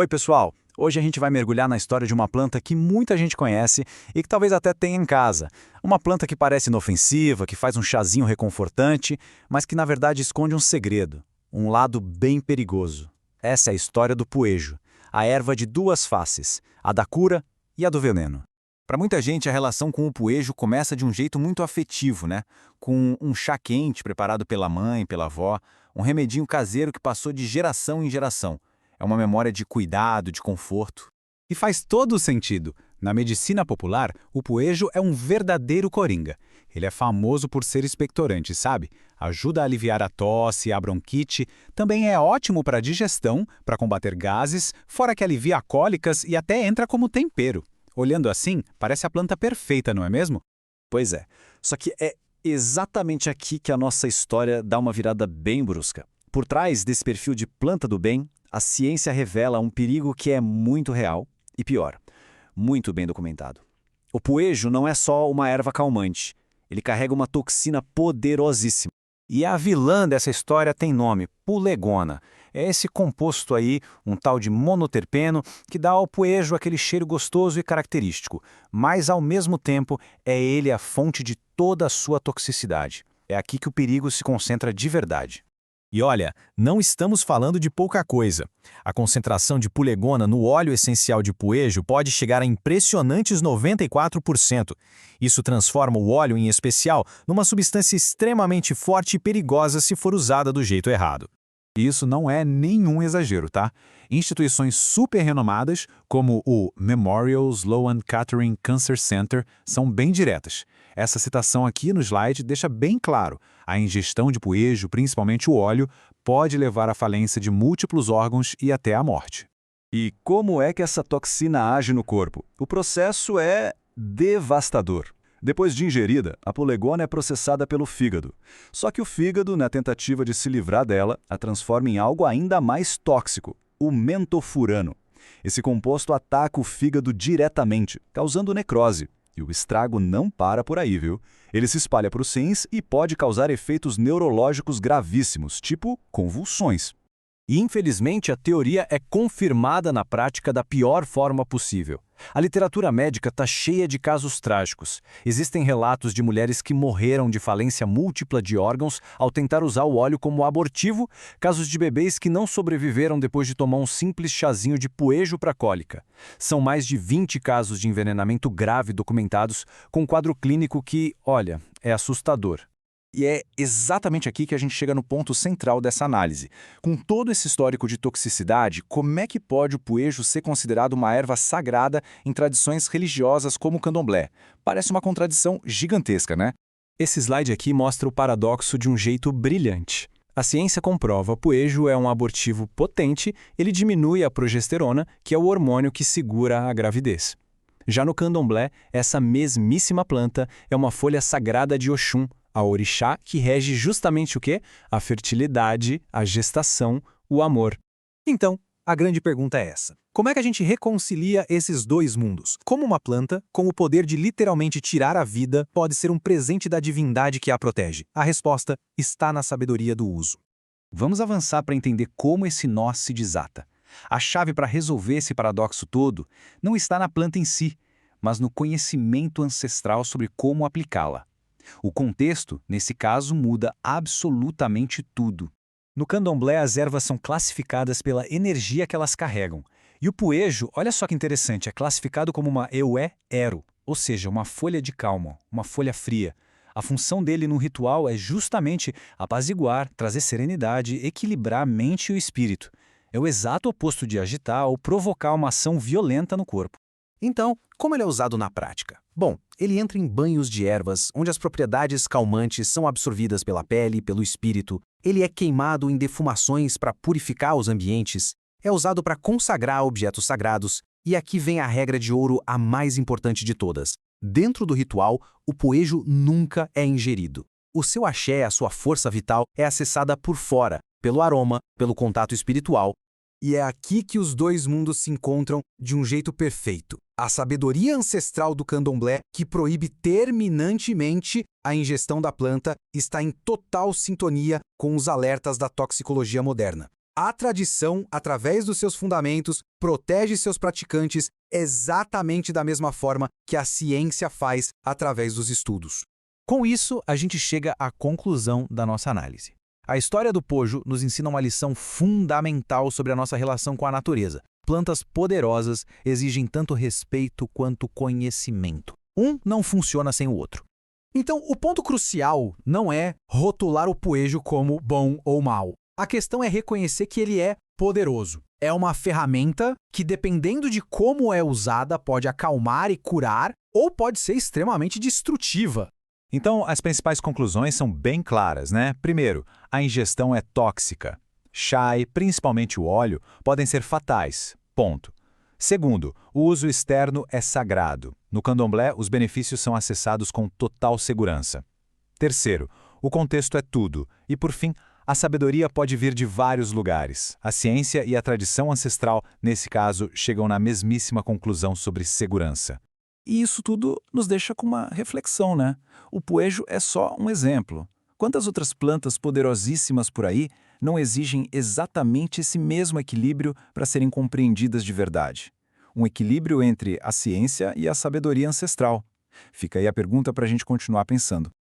Oi, pessoal! Hoje a gente vai mergulhar na história de uma planta que muita gente conhece e que talvez até tenha em casa. Uma planta que parece inofensiva, que faz um chazinho reconfortante, mas que na verdade esconde um segredo, um lado bem perigoso. Essa é a história do poejo, a erva de duas faces, a da cura e a do veneno. Para muita gente, a relação com o poejo começa de um jeito muito afetivo, né? Com um chá quente preparado pela mãe, pela avó, um remedinho caseiro que passou de geração em geração. É uma memória de cuidado, de conforto. E faz todo o sentido. Na medicina popular, o poejo é um verdadeiro coringa. Ele é famoso por ser expectorante, sabe? Ajuda a aliviar a tosse e a bronquite. Também é ótimo para a digestão, para combater gases, fora que alivia cólicas e até entra como tempero. Olhando assim, parece a planta perfeita, não é mesmo? Pois é, só que é exatamente aqui que a nossa história dá uma virada bem brusca. Por trás desse perfil de planta do bem, a ciência revela um perigo que é muito real e, pior, muito bem documentado. O poejo não é só uma erva calmante, ele carrega uma toxina poderosíssima. E a vilã dessa história tem nome, pulegona. É esse composto aí, um tal de monoterpeno, que dá ao poejo aquele cheiro gostoso e característico, mas ao mesmo tempo é ele a fonte de toda a sua toxicidade. É aqui que o perigo se concentra de verdade. E olha, não estamos falando de pouca coisa. A concentração de pulegona no óleo essencial de poejo pode chegar a impressionantes 94%. Isso transforma o óleo, em especial, numa substância extremamente forte e perigosa se for usada do jeito errado. E isso não é nenhum exagero, tá? Instituições super renomadas, como o Memorial Sloan Kettering Cancer Center, são bem diretas. Essa citação aqui no slide deixa bem claro: a ingestão de poejo, principalmente o óleo, pode levar à falência de múltiplos órgãos e até à morte. E como é que essa toxina age no corpo? O processo é devastador. Depois de ingerida, a pulegona é processada pelo fígado. Só que o fígado, na tentativa de se livrar dela, a transforma em algo ainda mais tóxico, o mentofurano. Esse composto ataca o fígado diretamente, causando necrose. E o estrago não para por aí, viu? Ele se espalha para os rins e pode causar efeitos neurológicos gravíssimos, tipo convulsões. E, infelizmente, a teoria é confirmada na prática da pior forma possível. A literatura médica está cheia de casos trágicos. Existem relatos de mulheres que morreram de falência múltipla de órgãos ao tentar usar o óleo como abortivo, casos de bebês que não sobreviveram depois de tomar um simples chazinho de poejo para cólica. São mais de 20 casos de envenenamento grave documentados, com um quadro clínico que, olha, é assustador. E é exatamente aqui que a gente chega no ponto central dessa análise. Com todo esse histórico de toxicidade, como é que pode o poejo ser considerado uma erva sagrada em tradições religiosas como o candomblé? Parece uma contradição gigantesca, né? Esse slide aqui mostra o paradoxo de um jeito brilhante. A ciência comprova que o poejo é um abortivo potente, ele diminui a progesterona, que é o hormônio que segura a gravidez. Já no candomblé, essa mesmíssima planta é uma folha sagrada de Oxum, a orixá que rege justamente o quê? A fertilidade, a gestação, o amor. Então, a grande pergunta é essa: como é que a gente reconcilia esses dois mundos? Como uma planta, com o poder de literalmente tirar a vida, pode ser um presente da divindade que a protege? A resposta está na sabedoria do uso. Vamos avançar para entender como esse nó se desata. A chave para resolver esse paradoxo todo não está na planta em si, mas no conhecimento ancestral sobre como aplicá-la. O contexto, nesse caso, muda absolutamente tudo. No candomblé, as ervas são classificadas pela energia que elas carregam. E o poejo, olha só que interessante, é classificado como uma Eué-Ero, ou seja, uma folha de calma, uma folha fria. A função dele no ritual é justamente apaziguar, trazer serenidade, equilibrar a mente e o espírito. É o exato oposto de agitar ou provocar uma ação violenta no corpo. Então, como ele é usado na prática? Bom, ele entra em banhos de ervas, onde as propriedades calmantes são absorvidas pela pele e pelo espírito. Ele é queimado em defumações para purificar os ambientes. É usado para consagrar objetos sagrados. E aqui vem a regra de ouro, a mais importante de todas. Dentro do ritual, o poejo nunca é ingerido. O seu axé, a sua força vital, é acessada por fora, pelo aroma, pelo contato espiritual. E é aqui que os dois mundos se encontram de um jeito perfeito. A sabedoria ancestral do candomblé, que proíbe terminantemente a ingestão da planta, está em total sintonia com os alertas da toxicologia moderna. A tradição, através dos seus fundamentos, protege seus praticantes exatamente da mesma forma que a ciência faz através dos estudos. Com isso, a gente chega à conclusão da nossa análise. A história do Pojo nos ensina uma lição fundamental sobre a nossa relação com a natureza. Plantas poderosas exigem tanto respeito quanto conhecimento. Um não funciona sem o outro. Então, o ponto crucial não é rotular o poejo como bom ou mal. A questão é reconhecer que ele é poderoso. É uma ferramenta que, dependendo de como é usada, pode acalmar e curar ou pode ser extremamente destrutiva. Então, as principais conclusões são bem claras, né? Primeiro, a ingestão é tóxica. Chá e principalmente o óleo podem ser fatais. Ponto. Segundo, o uso externo é sagrado. No candomblé, os benefícios são acessados com total segurança. Terceiro, o contexto é tudo. E, por fim, a sabedoria pode vir de vários lugares. A ciência e a tradição ancestral, nesse caso, chegam na mesmíssima conclusão sobre segurança. E isso tudo nos deixa com uma reflexão, né? O poejo é só um exemplo. Quantas outras plantas poderosíssimas por aí não exigem exatamente esse mesmo equilíbrio para serem compreendidas de verdade? Um equilíbrio entre a ciência e a sabedoria ancestral. Fica aí a pergunta para a gente continuar pensando.